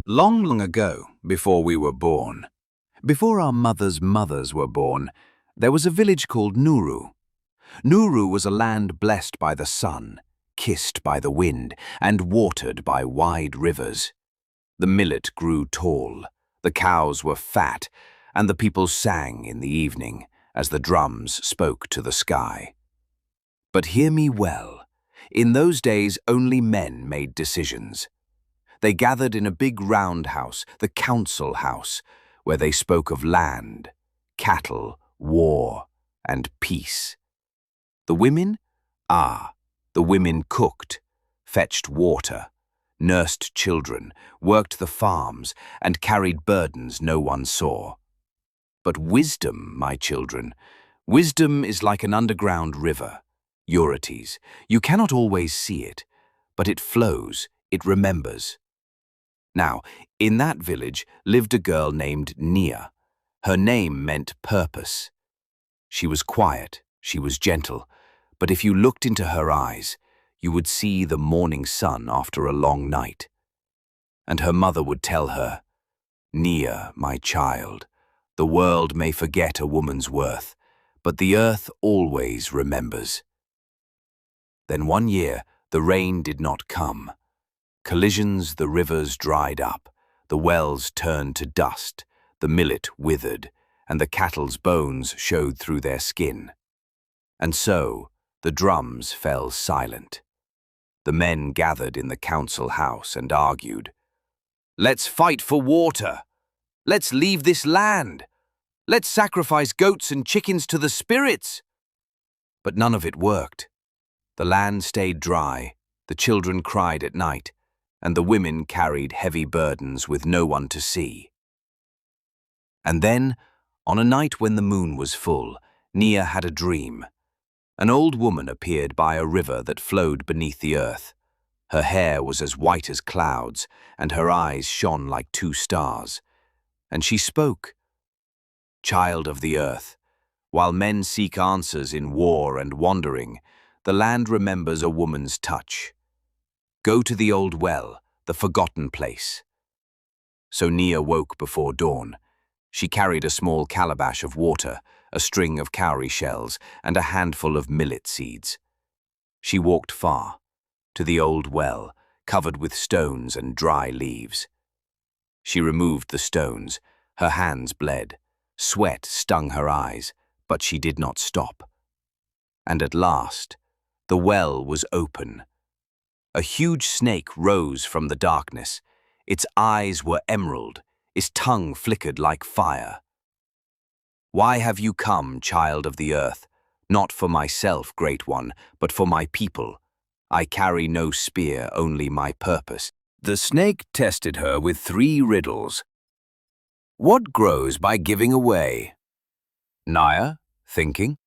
Long, long ago, before we were born, before our mothers' mothers were born, there was a village called Nuru. Nuru was a land blessed by the sun, kissed by the wind, and watered by wide rivers. The millet grew tall, the cows were fat, and the people sang in the evening as the drums spoke to the sky. But hear me well, in those days only men made decisions. They gathered in a big round house, the council house, where they spoke of land, cattle, war, and peace. The women? The women cooked, fetched water, nursed children, worked the farms, and carried burdens no one saw. But wisdom, my children, wisdom is like an underground river, Euphrates. You cannot always see it, but it flows, it remembers. Now, in that village lived a girl named Nia. Her name meant purpose. She was quiet, she was gentle, but if you looked into her eyes, you would see the morning sun after a long night. And her mother would tell her, "Nia, my child, the world may forget a woman's worth, but the earth always remembers." Then one year, the rain did not come. Collisions, the rivers dried up, the wells turned to dust, the millet withered, and the cattle's bones showed through their skin. And so, the drums fell silent. The men gathered in the council house and argued, "Let's fight for water. Let's leave this land. Let's sacrifice goats and chickens to the spirits." But none of it worked. The land stayed dry, the children cried at night, and the women carried heavy burdens with no one to see. And then, on a night when the moon was full, Nia had a dream. An old woman appeared by a river that flowed beneath the earth. Her hair was as white as clouds, and her eyes shone like two stars. And she spoke, "Child of the earth, while men seek answers in war and wandering, the land remembers a woman's touch. Go to the old well, the forgotten place." So Nia woke before dawn. She carried a small calabash of water, a string of cowrie shells, and a handful of millet seeds. She walked far, to the old well, covered with stones and dry leaves. She removed the stones. Her hands bled. Sweat stung her eyes, but she did not stop. And at last, the well was open. A huge snake rose from the darkness. Its eyes were emerald, its tongue flickered like fire. "Why have you come, child of the earth? Not for myself, great one, but for my people. I carry no spear, only my purpose." The snake tested her with 3 riddles. What grows by giving away? Nia, thinking.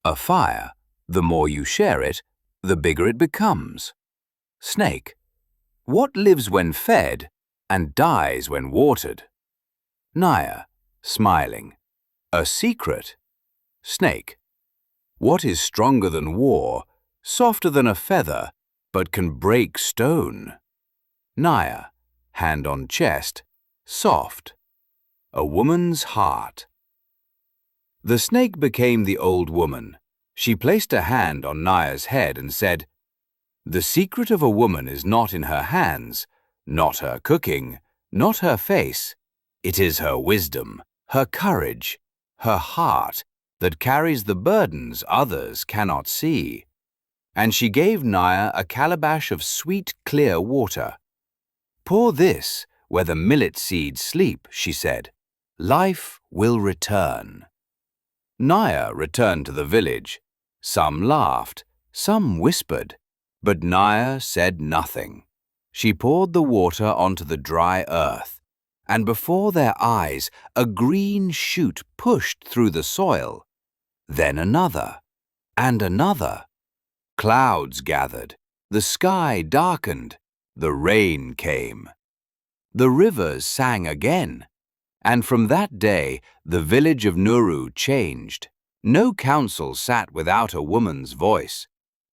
A fire, the more you share it, the bigger it becomes. Snake, what lives when fed and dies when watered? Nia, smiling. A secret. Snake, what is stronger than war, softer than a feather, but can break stone? Nia, hand on chest, soft. A woman's heart. The snake became the old woman. She placed a hand on Nia's head and said, "The secret of a woman is not in her hands, not her cooking, not her face. It is her wisdom, her courage, her heart that carries the burdens others cannot see." And she gave Nia a calabash of sweet, clear water. "Pour this where the millet seeds sleep," she said. "Life will return." Nia returned to the village. Some laughed, some whispered, but Nia said nothing. She poured the water onto the dry earth, and before their eyes a green shoot pushed through the soil. Then another, and another. Clouds gathered, the sky darkened, the rain came. The rivers sang again, and from that day the village of Nuru changed. No council sat without a woman's voice,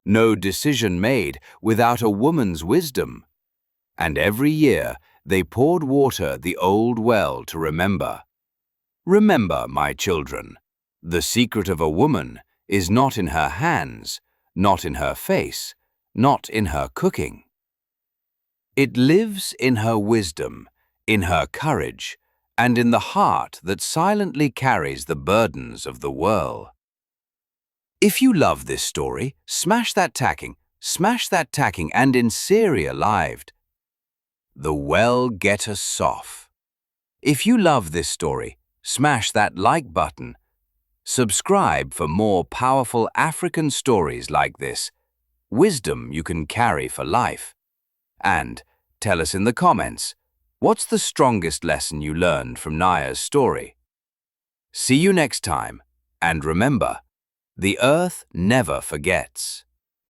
no decision made without a woman's wisdom. And every year they poured water the old well to remember. Remember, my children, the secret of a woman is not in her hands, not in her face, not in her cooking. It lives in her wisdom, in her courage, and in the heart that silently carries the burdens of the world. If you love this story, smash that tagging, and in Syria lived. The well get us soft. If you love this story, smash that like button. Subscribe for more powerful African stories like this, wisdom you can carry for life. And tell us in the comments, what's the strongest lesson you learned from Naya's story? See you next time, and remember, the earth never forgets.